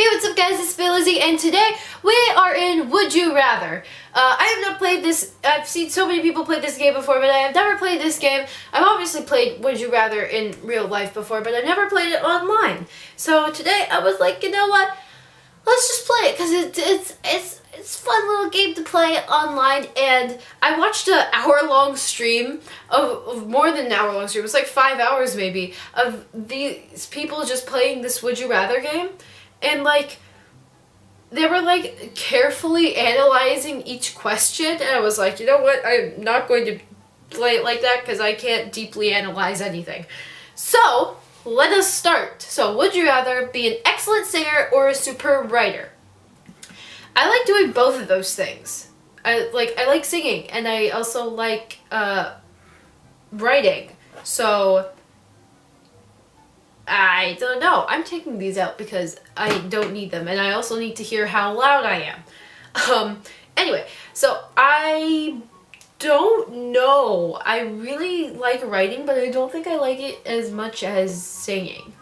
Hey, what's up guys, it's Lizzie, and today we are in Would You Rather. I have not played this. I've seen so many people play this game before, but I have never played this game. I've obviously played Would You Rather in real life before, but I've never played it online. So today I was like, you know what, let's just play it, because it's a fun little game to play online. And I watched an hour-long stream of more than an hour-long stream, it was like 5 hours maybe, of these people just playing this Would You Rather game. And, like, they were, like, carefully analyzing each question, and I was like, you know what, I'm not going to play it like that, because I can't deeply analyze anything. So, let us start. So, would you rather be an excellent singer or a superb writer? I like doing both of those things. I like singing, and I also like, writing. So, I don't know. I'm taking these out because I don't need them, and I also need to hear how loud I am. Anyway, so I don't know. I really like writing, but I don't think I like it as much as singing.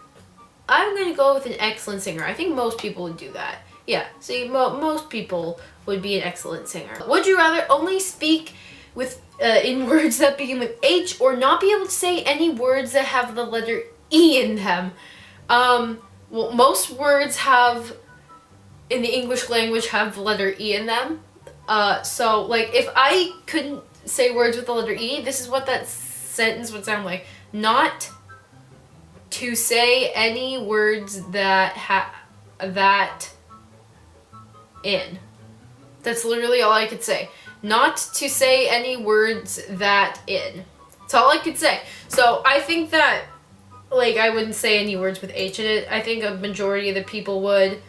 I'm going to go with an excellent singer. I think most people would do that. Yeah, see, most people would be an excellent singer. Would you rather only speak with in words that begin with H, or not be able to say any words that have the letter E in them? Well, most words have, in the English language, have the letter E in them. So, like, if I couldn't say words with the letter E, this is what that sentence would sound like. Not to say any words that that in. That's literally all I could say. Not to say any words that in. That's all I could say. So, I think that, like, I wouldn't say any words with H in it. I think a majority of the people would.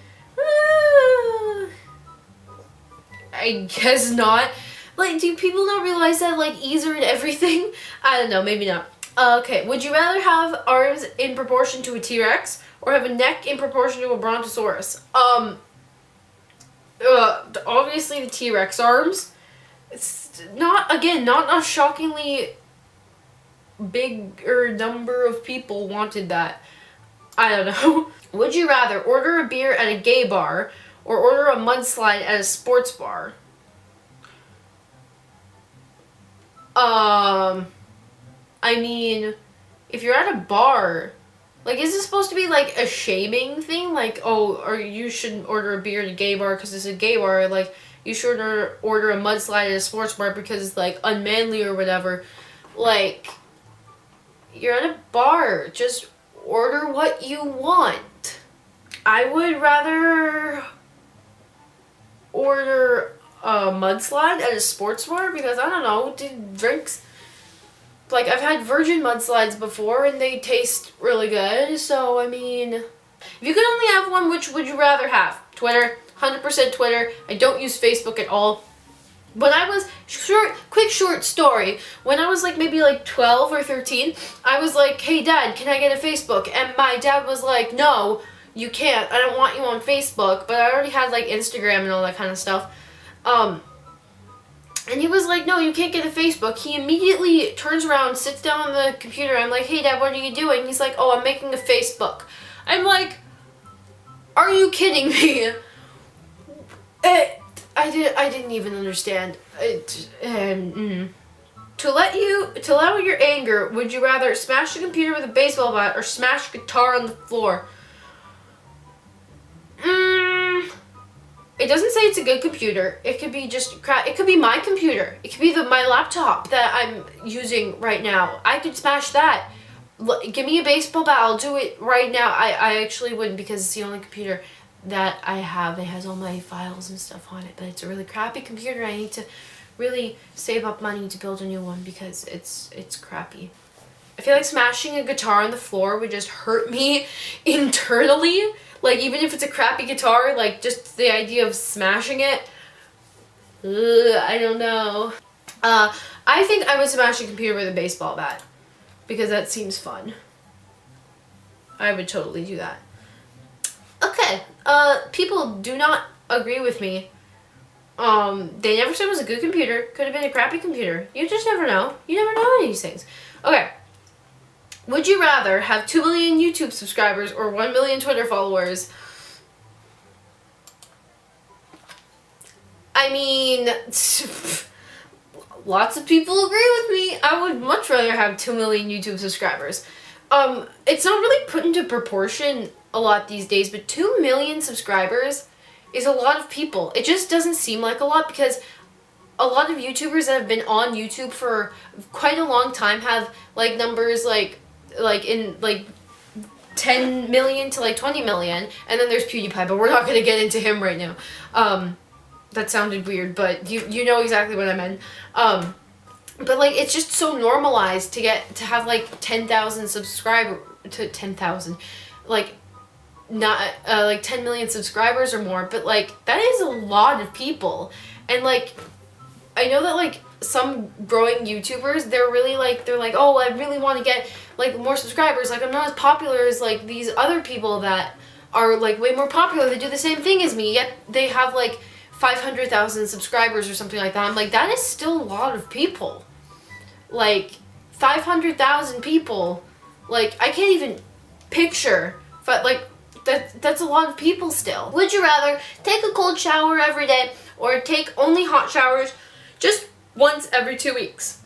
I guess not. Like, do people not realize that, like, E's are in everything? I don't know, maybe not. Okay, would you rather have arms in proportion to a T-Rex or have a neck in proportion to a Brontosaurus? Obviously the T-Rex arms. It's not a shockingly bigger number of people wanted that. I don't know. Would you rather order a beer at a gay bar or order a mudslide at a sports bar? I mean, if you're at a bar, like, is this supposed to be like a shaming thing? Like, oh, or you shouldn't order a beer at a gay bar because it's a gay bar. Like, you should order a mudslide at a sports bar because it's, like, unmanly or whatever. Like, you're at a bar, just order what you want. I would rather order a mudslide at a sports bar because, I don't know, drinks, like, I've had virgin mudslides before and they taste really good. So, I mean, if you could only have one, which would you rather have? Twitter, 100% Twitter. I don't use Facebook at all. When I was, quick short story, when I was like maybe like 12 or 13, I was like, hey Dad, can I get a Facebook? And my dad was like, no, you can't. I don't want you on Facebook. But I already had like Instagram and all that kind of stuff. And he was like, no, you can't get a Facebook. He immediately turns around, sits down on the computer. I'm like, hey Dad, what are you doing? He's like, oh, I'm making a Facebook. I'm like, are you kidding me? I didn't even understand. To let out your anger, would you rather smash a computer with a baseball bat or smash a guitar on the floor? It doesn't say it's a good computer. It could be just crap. It could be my computer. It could be my laptop that I'm using right now. I could smash that. Give me a baseball bat. I'll do it right now. I actually wouldn't, because it's the only computer that I have. It has all my files and stuff on it, but it's a really crappy computer. I need to really save up money to build a new one because it's crappy. I feel like smashing a guitar on the floor would just hurt me internally. Like, even if it's a crappy guitar, like, just the idea of smashing it, I don't know. I think I would smash a computer with a baseball bat because that seems fun. I would totally do that. Okay, people do not agree with me. They never said it was a good computer. Could have been a crappy computer. You just never know. You never know any of these things. Okay. Would you rather have 2 million YouTube subscribers or 1 million Twitter followers? I mean, lots of people agree with me. I would much rather have 2 million YouTube subscribers. It's not really put into proportion a lot these days, but 2 million subscribers is a lot of people. It just doesn't seem like a lot because a lot of YouTubers that have been on YouTube for quite a long time have like numbers like in like 10 million to like 20 million, and then there's PewDiePie, but we're not going to get into him right now. That sounded weird, but you know exactly what I meant. But like it's just so normalized to have like 10,000 subscribers to 10,000, like not like 10 million subscribers or more, but like that is a lot of people. And like I know that like some growing YouTubers, they're like, oh, I really want to get like more subscribers. Like I'm not as popular as like these other people that are like way more popular. They do the same thing as me, yet they have like 500,000 subscribers or something like that. I'm like, that is still a lot of people. Like 500,000 people. Like I can't even picture, but like that's a lot of people still. Would you rather take a cold shower every day or take only hot showers just once every 2 weeks?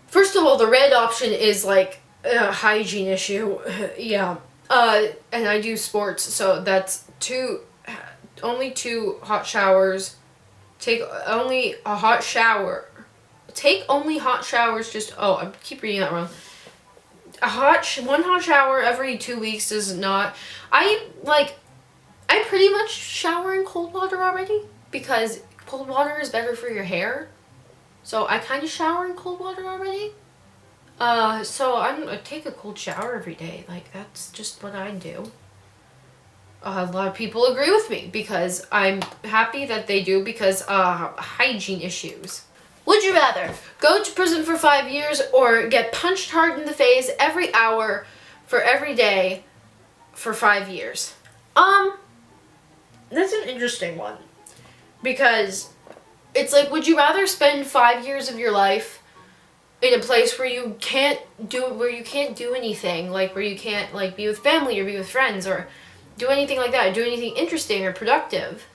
First of all, the red option is like a hygiene issue. Yeah. And I do sports, so that's only 2 hot showers. Take only a hot shower. Take only hot showers I keep reading that wrong. One hot shower every 2 weeks does not. I pretty much shower in cold water already because cold water is better for your hair. So I kind of shower in cold water already. So I take a cold shower every day. Like that's just what I do. A lot of people agree with me because I'm happy that they do because hygiene issues. Would you rather go to prison for 5 years or get punched hard in the face every hour for every day for 5 years? That's an interesting one because it's like, would you rather spend 5 years of your life in a place where you can't do anything, like where you can't like be with family or be with friends or do anything like that, do anything interesting or productive?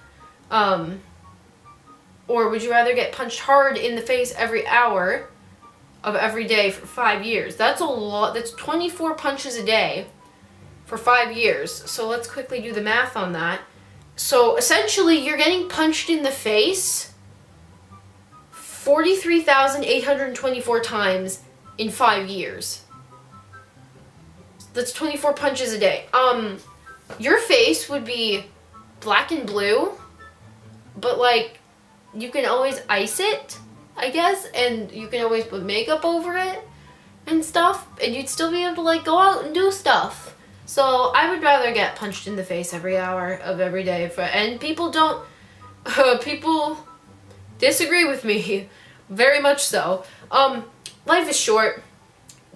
Or would you rather get punched hard in the face every hour of every day for 5 years? That's a lot. That's 24 punches a day for 5 years. So let's quickly do the math on that. So essentially, you're getting punched in the face 43,824 times in 5 years. That's 24 punches a day. Your face would be black and blue, but like you can always ice it, I guess, and you can always put makeup over it and stuff, and you'd still be able to like go out and do stuff. So I would rather get punched in the face every hour of every day. And people people disagree with me, very much so. Life is short.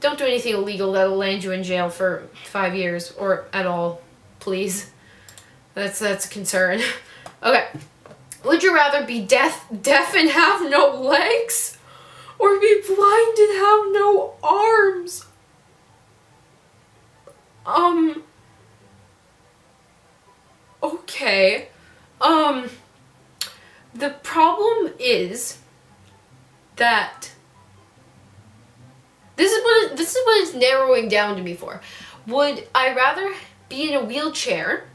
Don't do anything illegal that'll land you in jail for 5 years or at all, please. That's a concern. Okay. Would you rather be deaf and have no legs, or be blind and have no arms? Okay. The problem is that this is what it's narrowing down to me for. Would I rather be in a wheelchair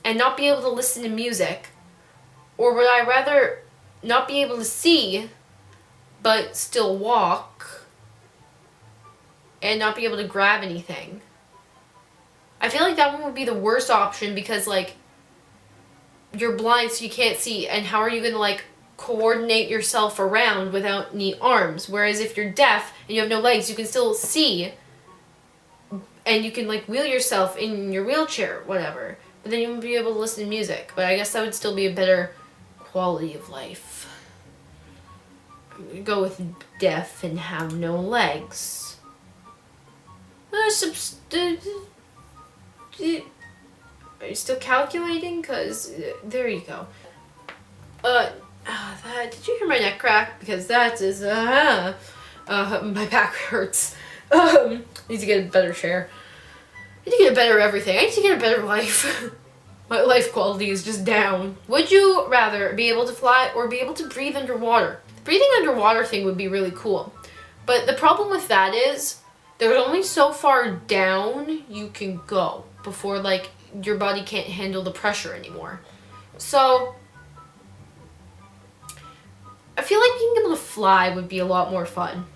and not be able to listen to music, or would I rather not be able to see but still walk and not be able to grab anything? I feel like that one would be the worst option because like you're blind so you can't see, and how are you going to like coordinate yourself around without any arms? Whereas if you're deaf and you have no legs, you can still see and you can like wheel yourself in your wheelchair, whatever. But then you wouldn't be able to listen to music. But I guess that would still be a better quality of life. I'm gonna go with deaf and have no legs. Are you still calculating? Because there you go. Did you hear my neck crack? Because that is my back hurts. Need to get a better chair. I need to get a better everything. I need to get a better life. My life quality is just down. Would you rather be able to fly or be able to breathe underwater? The breathing underwater thing would be really cool. But the problem with that is there's only so far down you can go before like your body can't handle the pressure anymore. So I feel like being able to fly would be a lot more fun.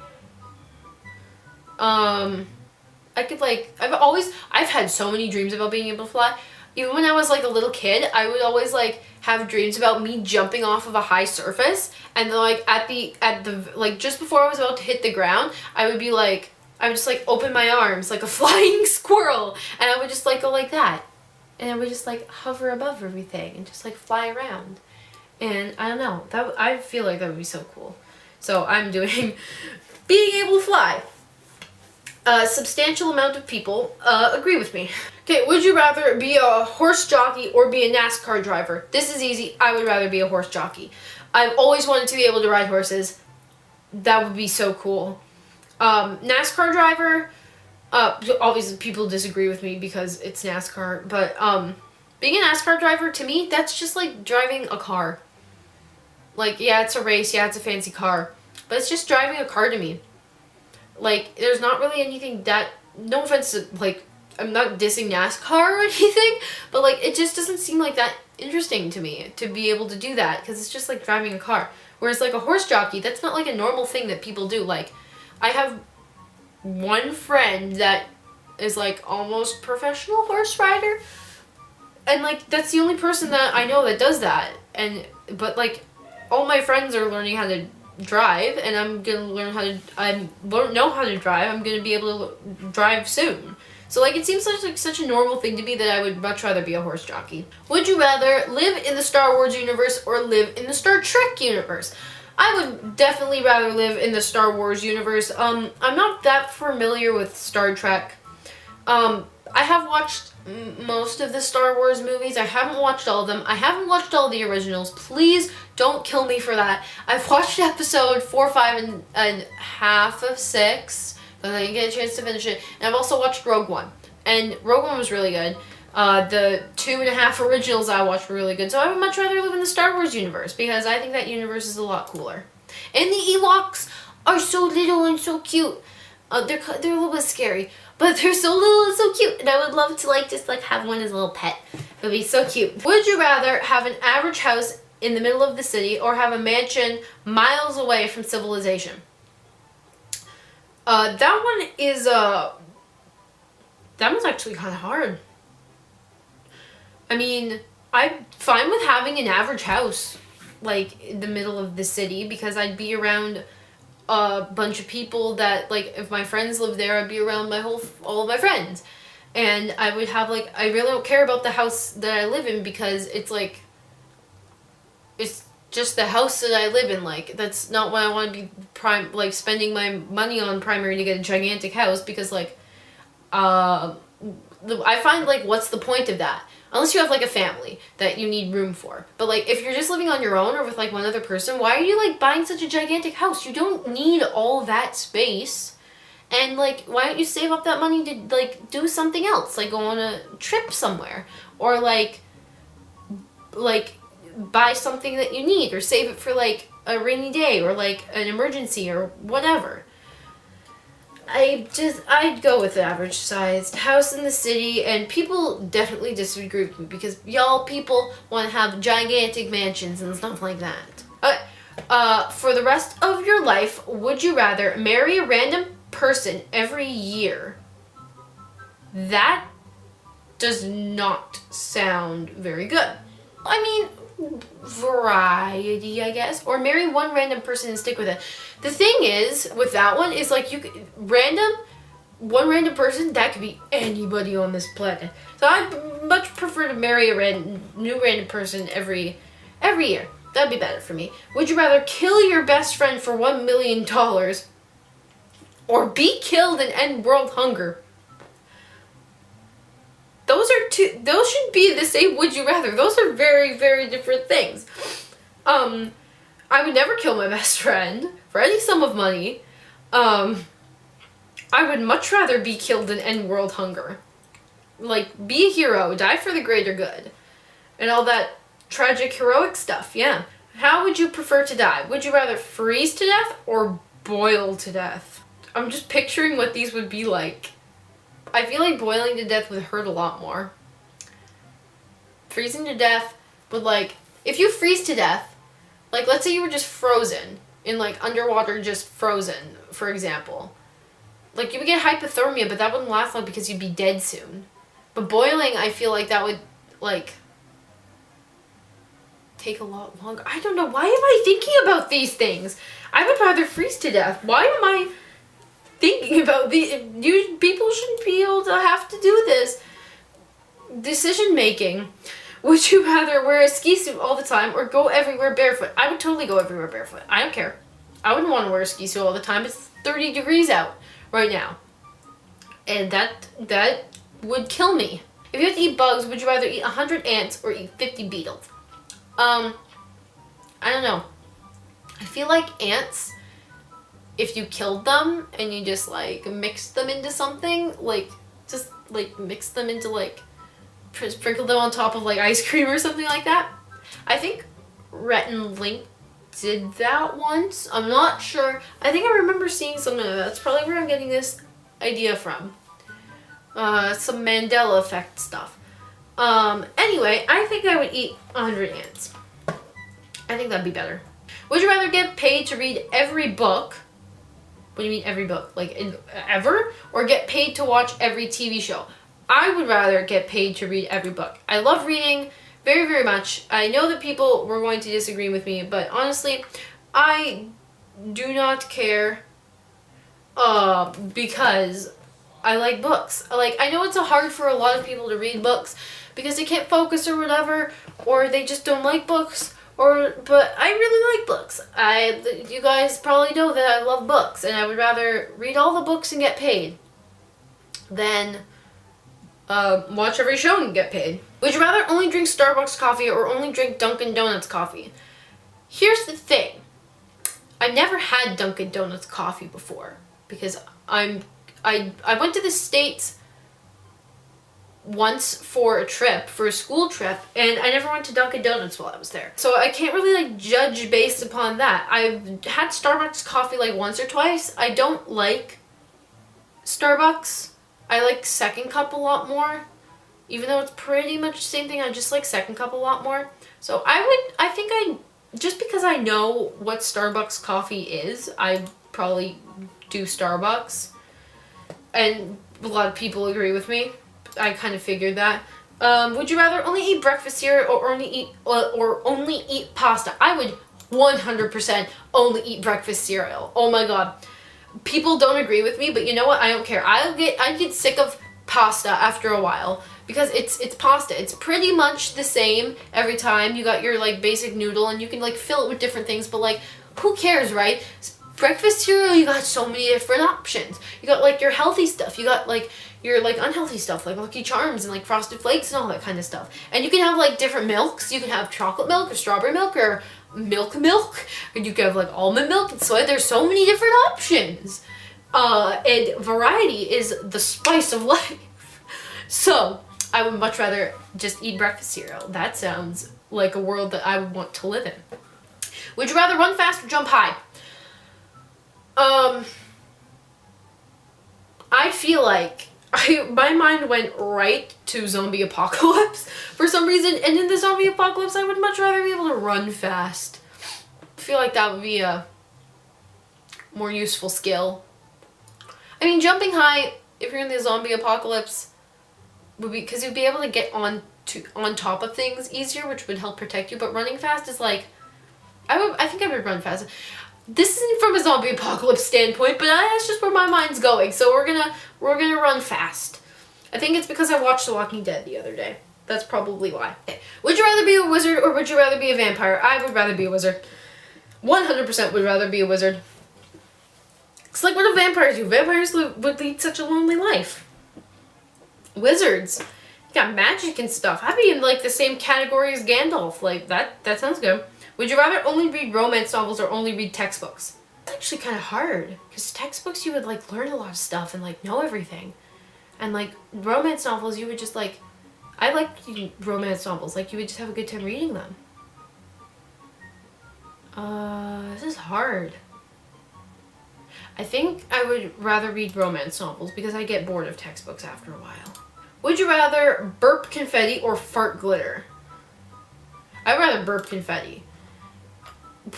I could like, I've had so many dreams about being able to fly. Even when I was like a little kid, I would always like have dreams about me jumping off of a high surface, and then like at the like just before I was about to hit the ground, I would just like open my arms like a flying squirrel, and I would just like go like that, and I would just like hover above everything and just like fly around. And I don't know, I feel like that would be so cool. So I'm doing being able to fly. A substantial amount of people agree with me. Okay, would you rather be a horse jockey or be a NASCAR driver? This is easy. I would rather be a horse jockey. I've always wanted to be able to ride horses. That would be so cool. NASCAR driver, obviously people disagree with me because it's NASCAR, but being a NASCAR driver, to me, that's just like driving a car. Like, yeah, it's a race, yeah, it's a fancy car, but it's just driving a car to me. Like, there's not really anything that, no offense to, like, I'm not dissing NASCAR or anything, but, like, it just doesn't seem like that interesting to me to be able to do that, because it's just like driving a car. Whereas, like, a horse jockey, that's not, like, a normal thing that people do. Like, I have one friend that is, like, almost professional horse rider, and, like, that's the only person that I know that does that. But, like, all my friends are learning how to drive, and I'm gonna learn how to know how to drive. I'm gonna be able to drive soon. So like, it seems like such a normal thing to me that I would much rather be a horse jockey. Would you rather live in the Star Wars universe or live in the Star Trek universe? I would definitely rather live in the Star Wars universe. I'm not that familiar with Star Trek. I have watched most of the Star Wars movies. I haven't watched all of them. I haven't watched all the originals. Please don't kill me for that. I've watched episode 4, 5, and half of 6, but I didn't get a chance to finish it. And I've also watched Rogue One. And Rogue One was really good. The 2.5 originals I watched were really good. So I would much rather live in the Star Wars universe, because I think that universe is a lot cooler. And the Ewoks are so little and so cute. They're a little bit scary, but they're so little and so cute, and I would love to like just like have one as a little pet. It would be so cute. Would you rather have an average house in the middle of the city or have a mansion miles away from civilization? That one is that one's actually kind of hard. I mean, I'm fine with having an average house like in the middle of the city, because I'd be around a bunch of people that, like, if my friends lived there, I'd be around all of my friends, and I would have like, I really don't care about the house that I live in, because it's like, it's just the house that I live in. Like, that's not what I want to be spending my money on primary to get a gigantic house, because like I find like, what's the point of that? Unless you have like a family that you need room for. But like, if you're just living on your own or with like one other person, why are you like buying such a gigantic house? You don't need all that space. And like, why don't you save up that money to like do something else? Like go on a trip somewhere, or like buy something that you need, or save it for like a rainy day or like an emergency or whatever. I'd go with the average sized house in the city, and people definitely disagree with me, because y'all people want to have gigantic mansions and stuff like that. Okay, for the rest of your life, would you rather marry a random person every year? That does not sound very good. I mean, variety, I guess. Or marry one random person and stick with it. The thing is, with that one, is like, one random person, that could be anybody on this planet. So I'd much prefer to marry a new random person every year. That'd be better for me. Would you rather kill your best friend for $1 million or be killed and end world hunger? Those should be the same would you rather. Those are very, very different things. I would never kill my best friend for any sum of money. I would much rather be killed than end world hunger. Like, be a hero, die for the greater good. and all that tragic heroic stuff. Yeah. How would you prefer to die? Would you rather freeze to death or boil to death? I'm just picturing what these would be like. I feel like boiling to death would hurt a lot more. Freezing to death would, like, if you freeze to death, like, let's say you were just frozen in, like, underwater, just frozen, for example. Like, you would get hypothermia, but that wouldn't last long because you'd be dead soon. But boiling, I feel like that would, like, take a lot longer. I don't know. Why am I thinking about these things? I would rather freeze to death. Why am I thinking about these? People shouldn't be able to have to do this. Decision making. Would you rather wear a ski suit all the time or go everywhere barefoot? I would totally go everywhere barefoot. I don't care. I wouldn't want to wear a ski suit all the time. It's 30 degrees out right now. And that would kill me. If you had to eat bugs, would you rather eat 100 ants or eat 50 beetles? I don't know. I feel like ants, if you killed them and you just, like, mixed them into something, like, just, like, mix them into, like, sprinkle them on top of, like, ice cream or something like that. I think Rhett and Link did that once. I'm not sure. I think I remember seeing something like that. That's probably where I'm getting this idea from. Some Mandela effect stuff. Anyway, I think I would eat 100 ants. I think that'd be better. Would you rather get paid to read every book? What do you mean every book? Like, ever? Or get paid to watch every TV show? I would rather get paid to read every book. I love reading very, very much. I know that people were going to disagree with me, but honestly, I do not care because I like books. Like, I know it's hard for a lot of people to read books because they can't focus or whatever, or they just don't like books, but I really like books. You guys probably know that I love books, and I would rather read all the books and get paid than watch every show and get paid. Would you rather only drink Starbucks coffee or only drink Dunkin' Donuts coffee? Here's the thing. I've never had Dunkin' Donuts coffee before because I went to the States once for a school trip, and I never went to Dunkin' Donuts while I was there. So I can't really, like, judge based upon that. I've had Starbucks coffee, like, once or twice. I don't like Starbucks. I like Second Cup a lot more. Even though it's pretty much the same thing, I just like Second Cup a lot more. So just because I know what Starbucks coffee is, I'd probably do Starbucks. And a lot of people agree with me. I kind of figured that. Would you rather only eat breakfast cereal or only eat pasta? I would 100% only eat breakfast cereal. Oh my god. People don't agree with me, but you know what? I don't care. I get sick of pasta after a while because it's pasta. It's pretty much the same every time. You got your, like, basic noodle and you can, like, fill it with different things, but, like, who cares, right? Breakfast cereal, you got so many different options. You got, like, your healthy stuff. You got, like, your, like, unhealthy stuff, like Lucky Charms and, like, Frosted Flakes and all that kind of stuff. And you can have, like, different milks. You can have chocolate milk or strawberry milk or milk, and you can have, like, almond milk and soy. There's so many different options. And variety is the spice of life. So, I would much rather just eat breakfast cereal. That sounds like a world that I would want to live in. Would you rather run fast or jump high? I feel like my mind went right to zombie apocalypse for some reason, and in the zombie apocalypse I would much rather be able to run fast. I feel like that would be a more useful skill. I mean, jumping high, if you're in the zombie apocalypse, would be because you'd be able to get on top of things easier, which would help protect you, but running fast is like, I think I would run fast. This isn't from a zombie apocalypse standpoint, but that's just where my mind's going. So we're gonna run fast. I think it's because I watched The Walking Dead the other day. That's probably why. Would you rather be a wizard or would you rather be a vampire? I would rather be a wizard. 100% would rather be a wizard. It's like, what do vampires do? Vampires would lead such a lonely life. Wizards, you got magic and stuff. I'd be in, like, the same category as Gandalf. Like, that sounds good. Would you rather only read romance novels or only read textbooks? It's actually kind of hard, because textbooks you would, like, learn a lot of stuff and, like, know everything. And, like, romance novels you would just, like, I like romance novels. Like, you would just have a good time reading them. This is hard. I think I would rather read romance novels because I get bored of textbooks after a while. Would you rather burp confetti or fart glitter? I'd rather burp confetti.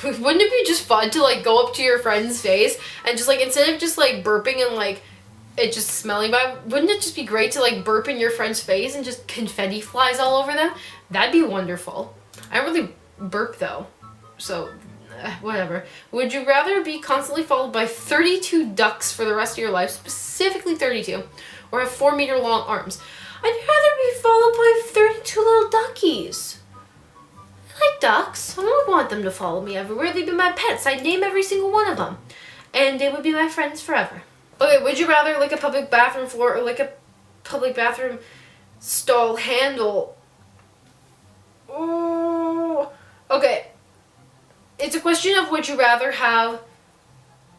Wouldn't it be just fun to like go up to your friend's face and just like, instead of just like burping and like it just smelling bad, wouldn't it just be great to like burp in your friend's face and just confetti flies all over them? That'd be wonderful. I don't really burp though, so whatever. Would you rather be constantly followed by 32 ducks for the rest of your life, specifically 32, or have 4-meter long arms? I'd rather be followed by 32 little duckies. I like ducks. I don't want them to follow me everywhere. They'd be my pets. I'd name every single one of them. And they would be my friends forever. Okay, would you rather lick a public bathroom floor or lick a public bathroom stall handle? Oh, okay. It's a question of would you rather have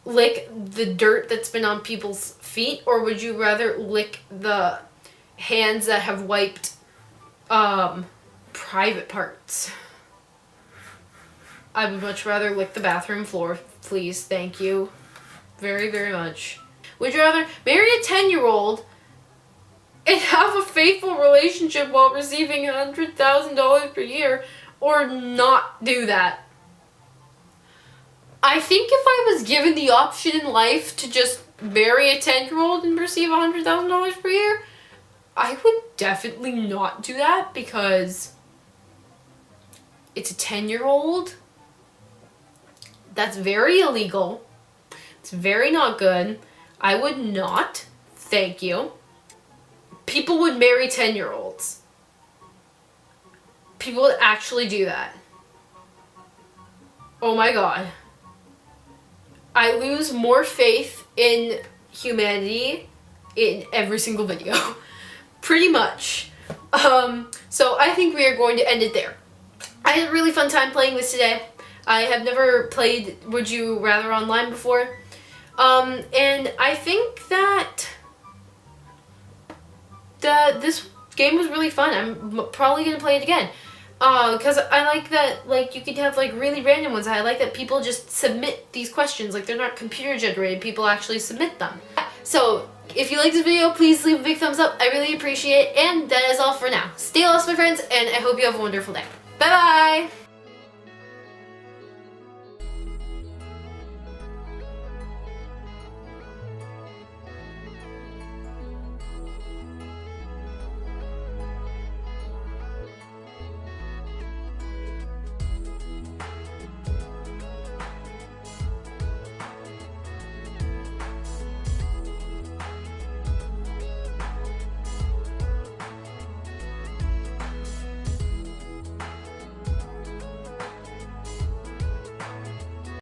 lick the dirt that's been on people's feet, or would you rather lick the hands that have wiped private parts? I would much rather lick the bathroom floor, please. Thank you very, very much. Would you rather marry a 10-year-old and have a faithful relationship while receiving $100,000 per year, or not do that? I think if I was given the option in life to just marry a 10-year-old and receive $100,000 per year, I would definitely not do that because it's a 10-year-old. That's very illegal. It's very not good. I would not. Thank you. People would marry 10-year-olds. People would actually do that. Oh my god. I lose more faith in humanity in every single video. Pretty much. So I think we are going to end it there. I had a really fun time playing this today. I have never played Would You Rather online before. And I think that this game was really fun. I'm probably going to play it again. Because I like that, like, you could have, like, really random ones. I like that people just submit these questions. Like, they're not computer generated. People actually submit them. So, if you like this video, please leave a big thumbs up. I really appreciate it. And that is all for now. Stay lost, my friends, and I hope you have a wonderful day. Bye-bye!